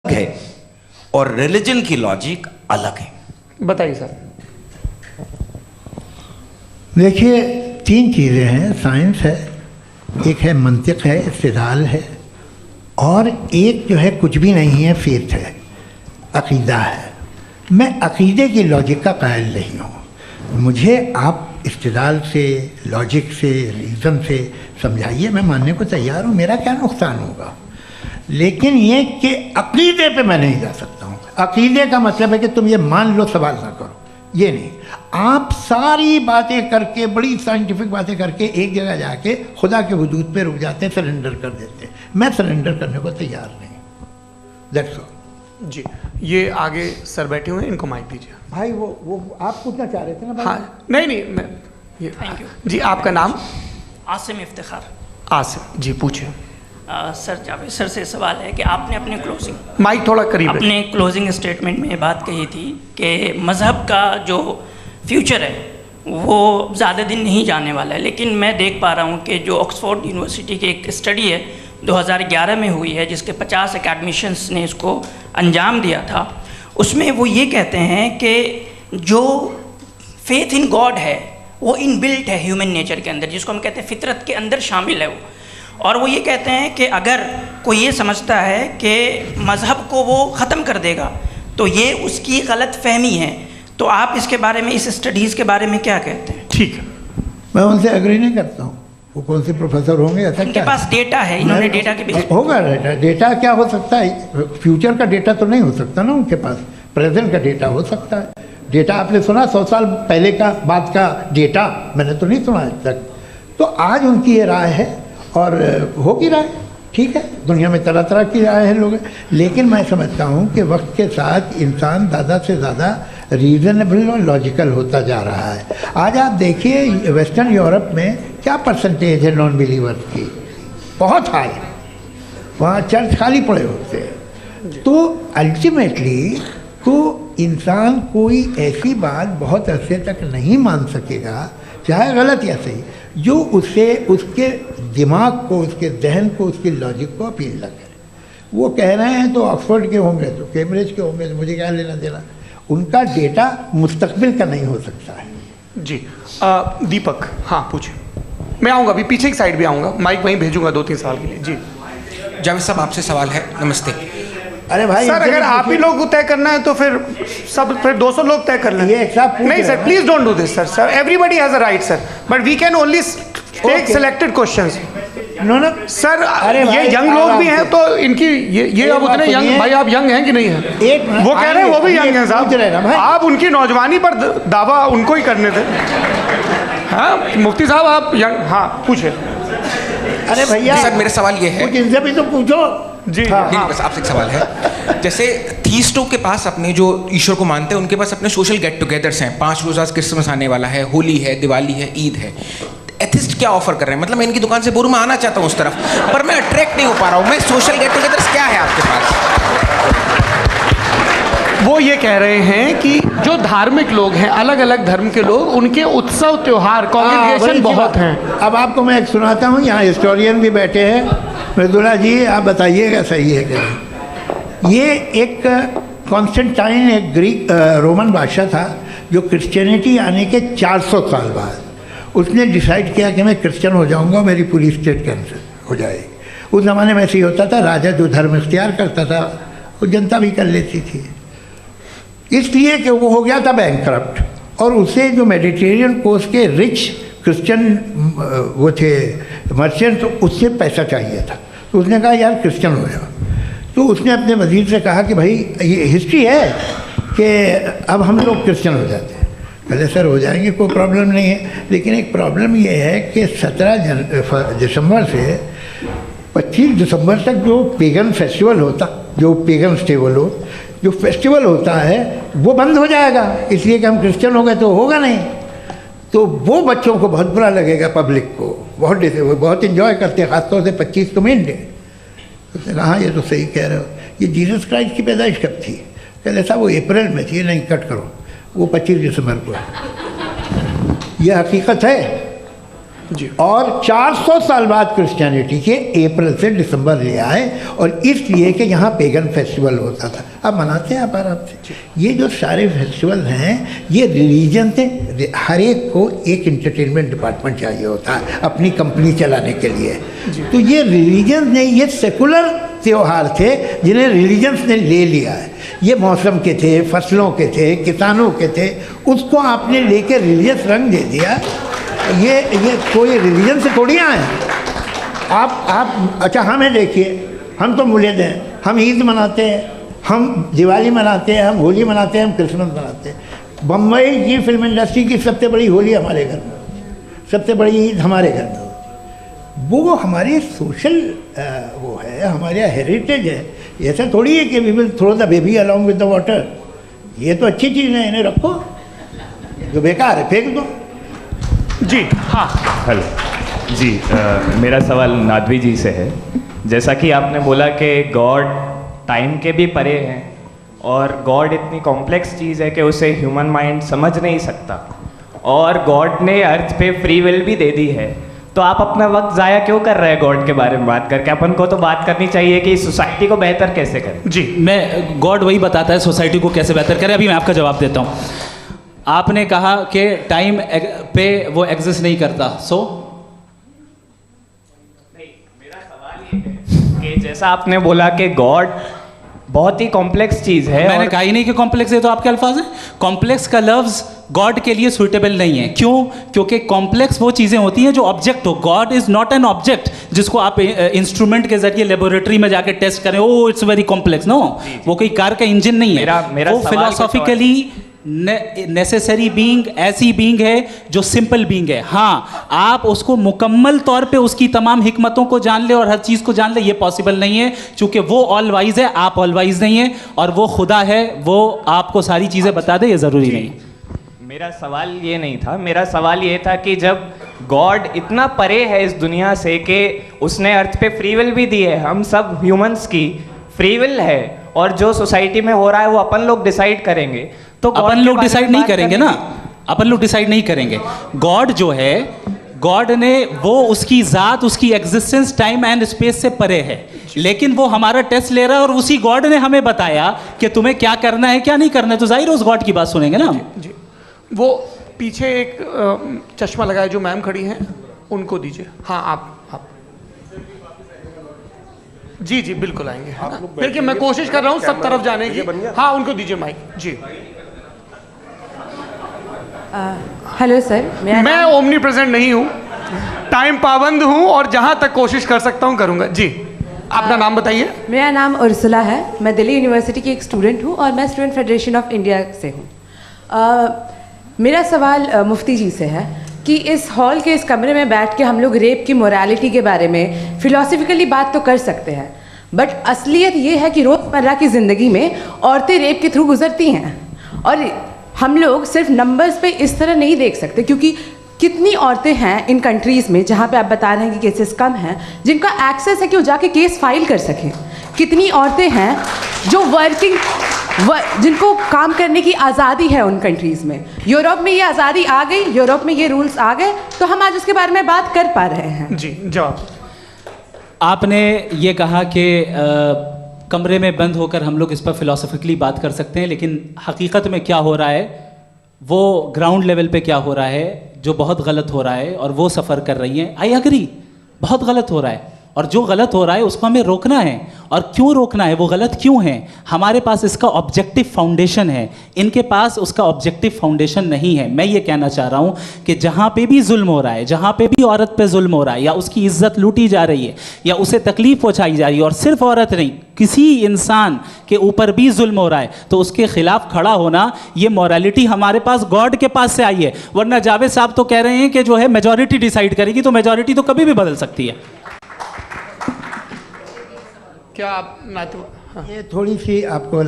है और रिलीजन की लॉजिक अलग है। बताइए सर। देखिए, तीन चीज़ें हैं। साइंस है, एक है मंतिक है, इस्तिदलाल है, और एक जो है कुछ भी नहीं है, फेथ है, अक़ीदा है। मैं अक़ीदे की लॉजिक का कायल नहीं हूँ। मुझे आप इस्तिदलाल से, लॉजिक से, रीज़न से समझाइए, मैं मानने को तैयार हूँ, मेरा क्या नुकसान होगा। लेकिन ये कि अक़ीदे पे मैं नहीं जा सकता हूँ। अक़ीदे का मतलब है कि तुम ये मान लो, सवाल ना करो, ये नहीं। आप सारी बातें करके, बड़ी साइंटिफिक बातें करके एक जगह जाके खुदा के वजूद पे रुक जाते हैं, सरेंडर कर देते हैं। मैं सरेंडर करने को तैयार नहीं। That's all. जी, ये आगे सर बैठे हुए हैं, इनको माइक दीजिए। भाई वो आप पूछना चाह रहे थे ना भाई? हाँ, नहीं मैं ये थैंक यू जी। आपका नाम? आसिम इफ्तिखार। आसिम जी, पूछिए। सर, जावेद सर से सवाल है कि आपने अपने माइक थोड़ा करीब रखिए। अपने क्लोजिंग स्टेटमेंट में ये बात कही थी कि मज़हब का जो फ्यूचर है वो ज़्यादा दिन नहीं जाने वाला है, लेकिन मैं देख पा रहा हूँ कि जो ऑक्सफोर्ड यूनिवर्सिटी की एक स्टडी है 2011 में हुई है, जिसके 50 एकेडमिशियंस ने इसको अंजाम दिया था, उसमें वो ये कहते हैं कि जो फेथ इन गॉड है वो इनबिल्ट है ह्यूमन नेचर के अंदर, जिसको हम कहते हैं फितरत के अंदर शामिल है वो। और वो ये कहते हैं कि अगर कोई ये समझता है कि मज़हब को वो ख़त्म कर देगा तो ये उसकी गलत फहमी है। तो आप इसके बारे में, इस स्टडीज़ के बारे में क्या कहते हैं? ठीक है, मैं उनसे एग्री नहीं करता हूँ। वो कौन से प्रोफेसर होंगे? ऐसा उनके क्या पास डेटा है, इन्होंने डेटा के बेस होगा। डेटा क्या हो सकता है? फ्यूचर का डेटा तो नहीं हो सकता ना उनके पास। प्रेजेंट का डेटा हो सकता है। डेटा आपने सुना 100 साल पहले का बाद का डेटा? मैंने तो नहीं सुना आज तक। तो आज उनकी ये राय है और होगी राय, ठीक है। दुनिया में तरह तरह की राय है लोग, लेकिन मैं समझता हूँ कि वक्त के साथ इंसान ज़्यादा से ज़्यादा रीज़नेबल और लॉजिकल होता जा रहा है। आज आप देखिए वेस्टर्न यूरोप में क्या परसेंटेज है नॉन बिलीवर्स की, बहुत हाई। वहाँ चर्च खाली पड़े होते हैं। तो अल्टीमेटली तो इंसान कोई ऐसी बात बहुत अरसे तक नहीं मान सकेगा, चाहे गलत या सही, जो उससे उसके दिमाग को, उसके जहन को, उसकी लॉजिक को अपील न करे। वो कह रहे हैं तो ऑक्सफोर्ड के होंगे तो कैम्ब्रिज के होंगे, तो मुझे क्या लेना देना। उनका डेटा मुस्तकबिल का नहीं हो सकता है। जी। दीपक, हाँ पूछिए। मैं आऊँगा, अभी पीछे की साइड भी आऊँगा, माइक वहीं भेजूंगा 2-3 साल के लिए। जी जावेद साहब, आपसे सवाल है। नमस्ते। अरे भाई सर, अगर आप ही लोग को तय करना है तो फिर 200 लोग तय कर लें। ये एक साथ नहीं sir, please don't do this sir. Everybody has a right sir, but we can only take selected questions. No sir, अरे ये यंग लोग भी हैं तो इनकी ये अब उतने यंग, भाई आप यंग हैं कि नहीं हैं? वो कह रहे हैं वो भी यंग हैं साहब, आप उनकी नौजवानी पर दावा उनको ही करने थे। हाँ मुफ्ती साहब, आप यंग, हाँ पूछे। अरे भैया सर, मेरा सवाल ये है, कुछ इनसे भी तो पूछो। जी नहीं, बस आपसे एक सवाल है। जैसे थीस्टों के पास, अपने जो ईश्वर को मानते हैं, उनके पास अपने सोशल गेट टुगेदर्स हैं। 5 रोज़ा क्रिसमस आने वाला है, होली है, दिवाली है, ईद है। एथिस्ट क्या ऑफर कर रहे हैं? मतलब मैं इनकी दुकान से बोलूँ, मैं आना चाहता हूँ उस तरफ, पर मैं अट्रैक्ट नहीं हो पा रहा हूँ। मैं सोशल गेट टुगेदर्स क्या है आपके पास? वो ये कह रहे हैं कि जो धार्मिक लोग हैं, अलग अलग धर्म के लोग, उनके उत्सव त्योहार, कॉन्ग्रेगेशन बहुत हैं। अब आपको मैं एक सुनाता हूँ, यहाँ हिस्टोरियन भी बैठे हैं। मृदुला जी, आप बताइएगा सही है क्या? ये एक कॉन्स्टेंटाइन, एक ग्रीक रोमन बादशाह था, जो क्रिश्चियनिटी आने के 400 साल बाद उसने डिसाइड किया कि मैं क्रिश्चियन हो जाऊंगा, मेरी पूरी स्टेट कैंसिल हो जाएगी। उस ज़माने में ऐसे ही होता था, राजा जो धर्म इख्तियार करता था वो जनता भी कर लेती थी। इसलिए कि वो हो गया था बैंकरप्ट, और उसे जो मेडिटेरियन कोस्ट के रिच क्रिश्चियन वो थे मर्चेंट, तो उससे पैसा चाहिए था। तो उसने कहा यार क्रिश्चियन हो जाओ। तो उसने अपने वजीर से कहा कि भाई ये हिस्ट्री है कि अब हम लोग क्रिश्चियन हो जाते हैं। पहले सर हो जाएंगे, कोई प्रॉब्लम नहीं है, लेकिन एक प्रॉब्लम ये है कि 17 दिसंबर से 25 दिसंबर तक जो पेगन फेस्टिवल होता, जो पेगन जो फेस्टिवल होता है वो बंद हो जाएगा, इसलिए कि हम क्रिश्चियन हो गए तो होगा नहीं। तो वो बच्चों को बहुत बुरा लगेगा, पब्लिक को बहुत इन्जॉय करते हैं, ख़ासतौर से 25 को मेन डे। उसने कहा ये तो सही कह रहे हो, ये जीसस क्राइस्ट की पैदाइश कब थी? कहले साहब वो अप्रैल में थी। नहीं, कट करो, वो 25 दिसंबर को है। यह हकीकत है। और 400 साल बाद क्रिश्चियनिटी के अप्रैल से दिसंबर ले आए, और इसलिए कि यहाँ पेगन फेस्टिवल होता था। अब मनाते हैं आप आराम से। ये जो सारे फेस्टिवल हैं ये रिलीजन से, हर एक को एक इंटरटेनमेंट डिपार्टमेंट चाहिए होता है अपनी कंपनी चलाने के लिए। तो ये रिलीजन ने, ये सेकुलर त्योहार थे जिन्हें रिलीजन्स ने ले लिया है। ये मौसम के थे, फसलों के थे, किसानों के थे, उसको आपने लेके रिलीजियस रंग दे दिया। ये कोई रिलीजन से थोड़ी आए हैं आप। अच्छा हमें देखिए, हम तो मुल्द हैं, हम ईद मनाते हैं, हम दिवाली मनाते हैं, हम होली मनाते हैं, हम क्रिसमस मनाते हैं। बम्बई की फिल्म इंडस्ट्री की सबसे बड़ी होली हमारे घर में होती है, सबसे बड़ी ईद हमारे घर में होती है। वो हमारी सोशल वो है, हमारा हेरिटेज है। ऐसा थोड़ी है कि we will throw the baby along with the water. ये तो अच्छी चीज़ है, इन्हें रखो, जो बेकार है फेंक दो। जी हाँ, हेलो जी, मेरा सवाल नादवी जी से है। जैसा कि आपने बोला कि गॉड टाइम के भी परे हैं और गॉड इतनी कॉम्प्लेक्स चीज़ है कि उसे ह्यूमन माइंड समझ नहीं सकता, और गॉड ने अर्थ पे फ्री विल भी दे दी है, तो आप अपना वक्त ज़ाया क्यों कर रहे हैं गॉड के बारे में बात करके? अपन को तो बात करनी चाहिए कि सोसाइटी को बेहतर कैसे करें। जी, मैं गॉड वही बताता है सोसाइटी को कैसे बेहतर करें। अभी मैं आपका जवाब देता हूँ। आपने कहा कि टाइम पे वो एग्जिस्ट नहीं करता, मेरा सवाल ये है कि जैसा आपने बोला कि गॉड बहुत ही कॉम्प्लेक्स चीज़ है। मैंने कहा ही नहीं कि कॉम्प्लेक्स है, तो आपके अल्फाज हैं। कॉम्प्लेक्स का लफ्ज़ गॉड के लिए सुइटेबल नहीं है। क्यों? क्योंकि कॉम्प्लेक्स वो चीज़ें होती हैं जो ऑब्जेक्ट हो। God is not an object जिसको आप इंस्ट्रूमेंट के जरिए लेबोरेटरी में जाके टेस्ट करें, oh it's very complex. No, वो कोई कार का इंजन नहीं है। मेरा वो फिलोसॉफिकली नेसेसरी बीइंग ऐसी बीइंग है जो सिंपल बीइंग है। हाँ, आप उसको मुकम्मल तौर पे उसकी तमाम हिकमतों को जान ले और हर चीज़ को जान ले, ये पॉसिबल नहीं है, क्योंकि वो ऑल वाइज है, आप ऑल वाइज नहीं है, और वो खुदा है, वो आपको सारी चीज़ें बता दे, ये ज़रूरी नहीं। मेरा सवाल ये नहीं था। मेरा सवाल ये था कि जब गॉड इतना परे है इस दुनिया से कि उसने अर्थ पे फ्री विल भी दी है, हम सब ह्यूमंस की फ्री विल है, और जो सोसाइटी में हो रहा है वो अपन लोग डिसाइड करेंगे, तो अपन लोग डिसाइड नहीं करेंगे ना, अपन लोग डिसाइड नहीं करेंगे। गॉड जो है, गॉड ने वो उसकी ज़ात, उसकी एग्जिस्टेंस टाइम एंड स्पेस से परे है, लेकिन वो हमारा टेस्ट ले रहा है और उसी गॉड ने हमें बताया कि तुम्हें क्या करना है क्या नहीं करना है, तो जाहिर है उस गॉड की बात सुनेंगे ना हम। जी, वो पीछे एक चश्मा लगाए जो मैम खड़ी हैं, उनको दीजिए। हाँ, आप जी जी बिल्कुल आएंगे। देखिए मैं कोशिश कर रहा हूँ सब तरफ जाने की। हाँ, उनको दीजिए माइक। जी, हेलो सर, मैं ओमनी प्रेजेंट नहीं हूँ, टाइम पाबंद हूँ, और जहाँ तक कोशिश कर सकता हूँ करूँगा। जी, अपना नाम बताइए। मेरा नाम उर्सुला है, मैं दिल्ली यूनिवर्सिटी की एक स्टूडेंट हूँ और मैं स्टूडेंट फेडरेशन ऑफ इंडिया से हूँ। मेरा सवाल मुफ्ती जी से है कि इस हॉल के इस कमरे में बैठ के हम लोग रेप की मोरालिटी के बारे में फिलोसफिकली बात तो कर सकते हैं, बट असलियत ये है कि रोज़मर्रा की ज़िंदगी में औरतें रेप के थ्रू गुजरती हैं, और हम लोग सिर्फ नंबर्स पे इस तरह नहीं देख सकते, क्योंकि कितनी औरतें हैं इन कंट्रीज़ में जहाँ पे आप बता रहे हैं कि केसेस कम हैं, जिनका एक्सेस है कि वो जाके केस फाइल कर सकें। कितनी औरतें हैं जो जिनको काम करने की आज़ादी है उन कंट्रीज़ में। यूरोप में ये आज़ादी आ गई, यूरोप में ये रूल्स आ गए, तो हम आज उसके बारे में बात कर पा रहे हैं। जी, जवाब। आपने ये कहा कि कमरे में बंद होकर हम लोग इस पर फिलोसफिकली बात कर सकते हैं, लेकिन हकीकत में क्या हो रहा है, वो ग्राउंड लेवल पे क्या हो रहा है जो बहुत गलत हो रहा है, और वो सफ़र कर रही हैं। आई एग्री, बहुत गलत हो रहा है, और जो गलत हो रहा है उसको हमें रोकना है। और क्यों रोकना है, वो गलत क्यों है? हमारे पास इसका ऑब्जेक्टिव फाउंडेशन है, इनके पास उसका ऑब्जेक्टिव फाउंडेशन नहीं है। मैं ये कहना चाह रहा हूँ कि जहाँ पे भी जुल्म हो रहा है, जहाँ पे भी औरत पे जुल्म हो रहा है, या उसकी इज्जत लूटी जा रही है, या उसे तकलीफ पहुँचाई जा रही है, और सिर्फ औरत नहीं, किसी इंसान के ऊपर भी जुल्म हो रहा है, तो उसके खिलाफ खड़ा होना, ये मॉरलिटी हमारे पास गॉड के पास से आई है। वरना जावेद साहब तो कह रहे हैं कि जो है मेजॉरिटी डिसाइड करेगी, तो मेजॉरिटी तो कभी भी बदल सकती है। क्या आप ये थोड़ी सी आपको